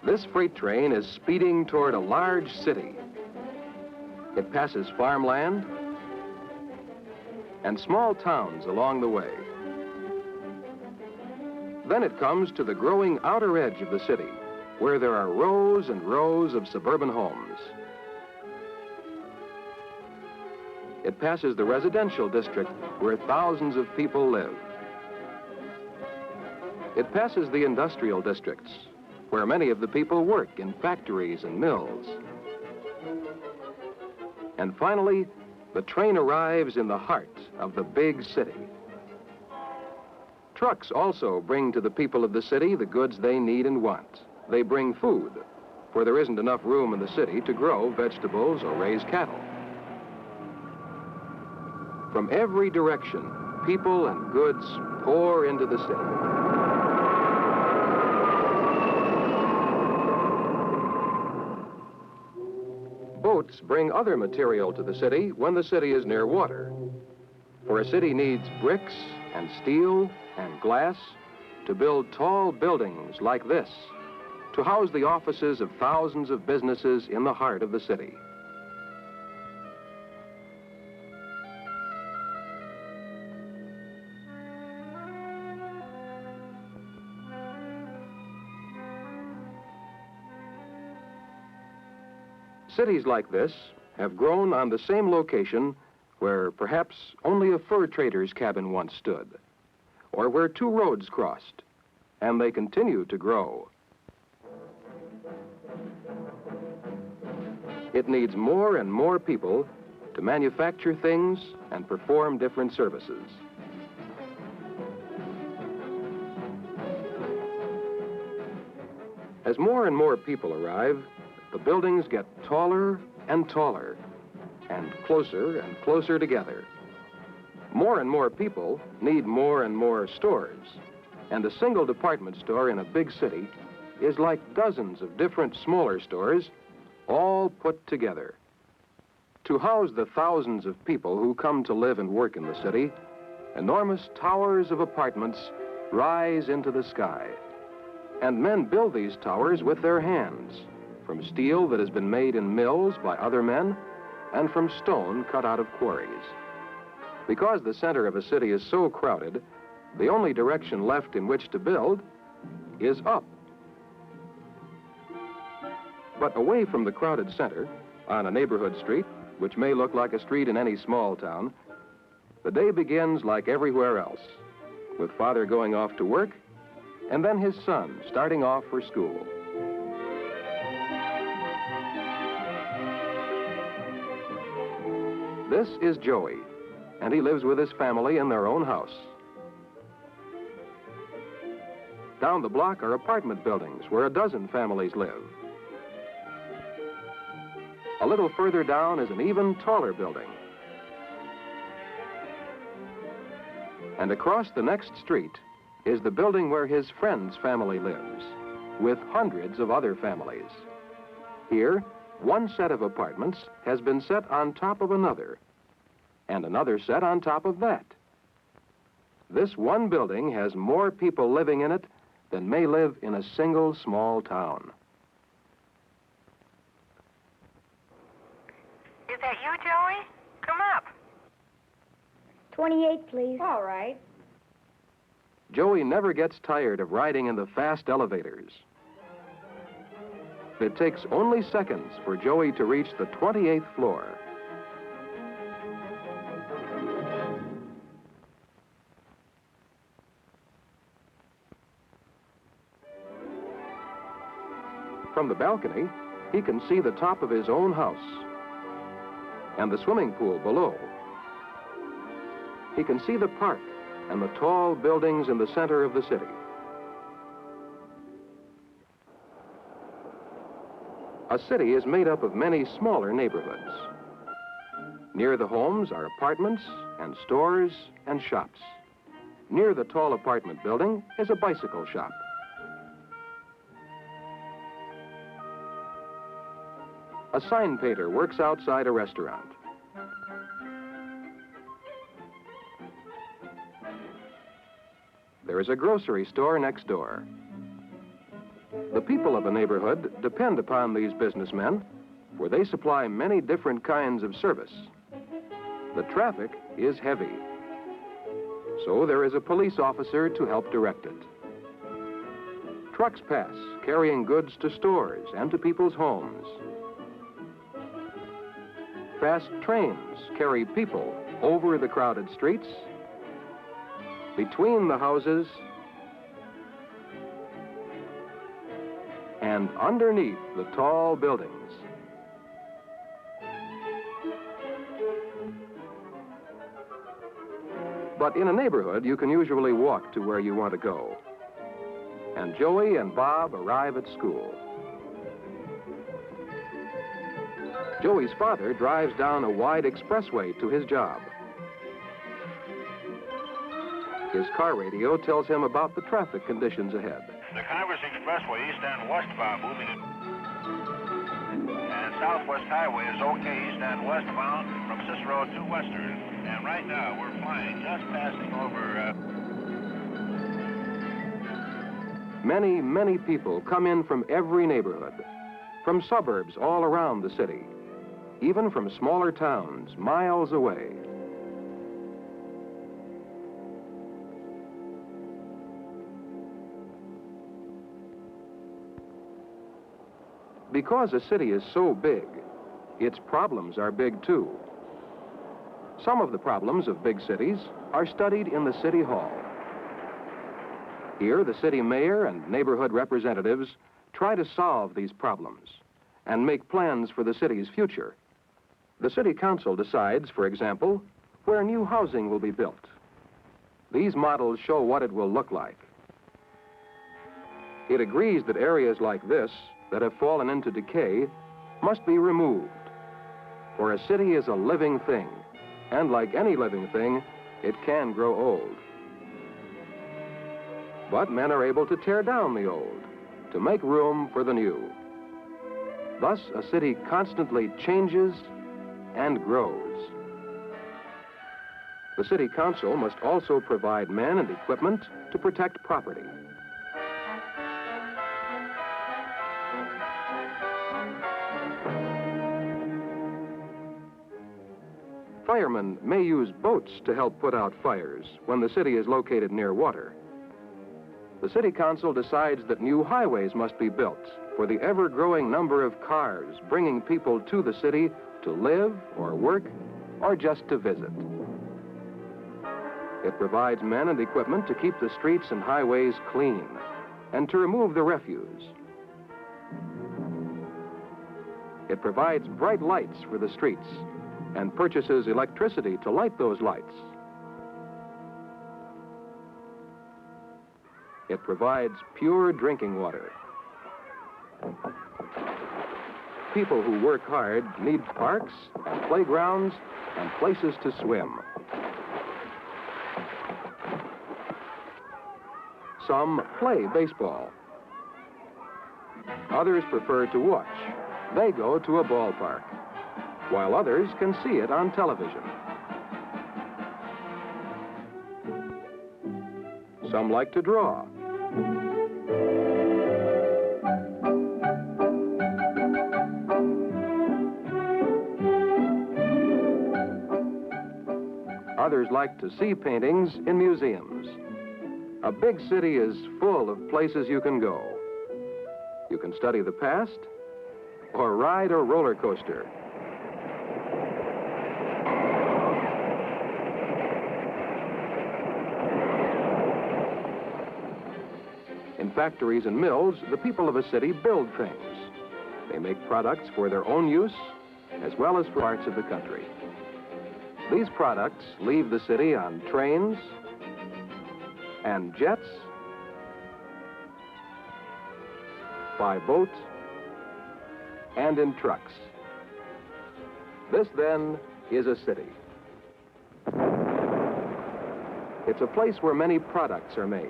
This freight train is speeding toward a large city. It passes farmland and small towns along the way. Then it comes to the growing outer edge of the city, where there are rows and rows of suburban homes. It passes the residential district where thousands of people live. It passes the industrial districts, where many of the people work in factories and mills. And finally, the train arrives in the heart of the big city. Trucks also bring to the people of the city the goods they need and want. They bring food, for there isn't enough room in the city to grow vegetables or raise cattle. From every direction, people and goods pour into the city. Boats bring other material to the city when the city is near water. For a city needs bricks and steel and glass to build tall buildings like this, to house the offices of thousands of businesses in the heart of the city. Cities like this have grown on the same location where perhaps only a fur trader's cabin once stood, or where two roads crossed, and they continue to grow. It needs more and more people to manufacture things and perform different services. As more and more people arrive, the buildings get taller and taller, and closer together. More and more people need more and more stores, and a single department store in a big city is like dozens of different smaller stores all put together. To house the thousands of people who come to live and work in the city, enormous towers of apartments rise into the sky, and men build these towers with their hands, from steel that has been made in mills by other men, and from stone cut out of quarries. Because the center of a city is so crowded, the only direction left in which to build is up. But away from the crowded center, on a neighborhood street, which may look like a street in any small town, the day begins like everywhere else, with father going off to work, and then his son starting off for school. This is Joey, and he lives with his family in their own house. Down the block are apartment buildings where a dozen families live. A little further down is an even taller building. And across the next street is the building where his friend's family lives, with hundreds of other families. Here, one set of apartments has been set on top of another, and another set on top of that. This one building has more people living in it than may live in a single small town. Is that you, Joey? Come up. 28, please. All right. Joey never gets tired of riding in the fast elevators. It takes only seconds for Joey to reach the 28th floor. From the balcony, he can see the top of his own house and the swimming pool below. He can see the park and the tall buildings in the center of the city. A city is made up of many smaller neighborhoods. Near the homes are apartments and stores and shops. Near the tall apartment building is a bicycle shop. A sign painter works outside a restaurant. There is a grocery store next door. The people of a neighborhood depend upon these businessmen, for they supply many different kinds of service. The traffic is heavy, so there is a police officer to help direct it. Trucks pass, carrying goods to stores and to people's homes. Fast trains carry people over the crowded streets, between the houses, and underneath the tall buildings. But in a neighborhood, you can usually walk to where you want to go. And Joey and Bob arrive at school. Joey's father drives down a wide expressway to his job. His car radio tells him about the traffic conditions ahead. The Congress Expressway east and westbound moving in. And Southwest Highway is okay east and westbound from Cicero to Western. And right now we're flying just passing over... Many, many people come in from every neighborhood, from suburbs all around the city, even from smaller towns miles away. Because a city is so big, its problems are big too. Some of the problems of big cities are studied in the City Hall. Here, the city mayor and neighborhood representatives try to solve these problems and make plans for the city's future. The city council decides, for example, where new housing will be built. These models show what it will look like. It agrees that areas like this that have fallen into decay must be removed. For a city is a living thing, and like any living thing, it can grow old. But men are able to tear down the old, to make room for the new. Thus, a city constantly changes and grows. The city council must also provide men and equipment to protect property. Firemen may use boats to help put out fires when the city is located near water. The city council decides that new highways must be built for the ever-growing number of cars bringing people to the city to live or work or just to visit. It provides men and equipment to keep the streets and highways clean and to remove the refuse. It provides bright lights for the streets and purchases electricity to light those lights. It provides pure drinking water. People who work hard need parks and playgrounds and places to swim. Some play baseball. Others prefer to watch. They go to a ballpark, while others can see it on television. Some like to draw. Others like to see paintings in museums. A big city is full of places you can go. You can study the past or ride a roller coaster. In factories and mills, the people of a city build things. They make products for their own use as well as for parts of the country. These products leave the city on trains and jets, by boat, and in trucks. This, then, is a city. It's a place where many products are made.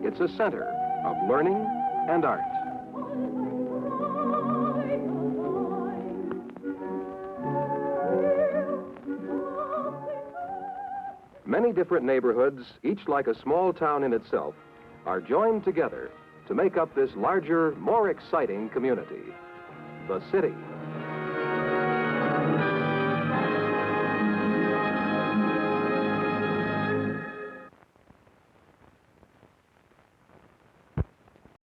It's a center of learning and art. Many different neighborhoods, each like a small town in itself, are joined together to make up this larger, more exciting community, the city.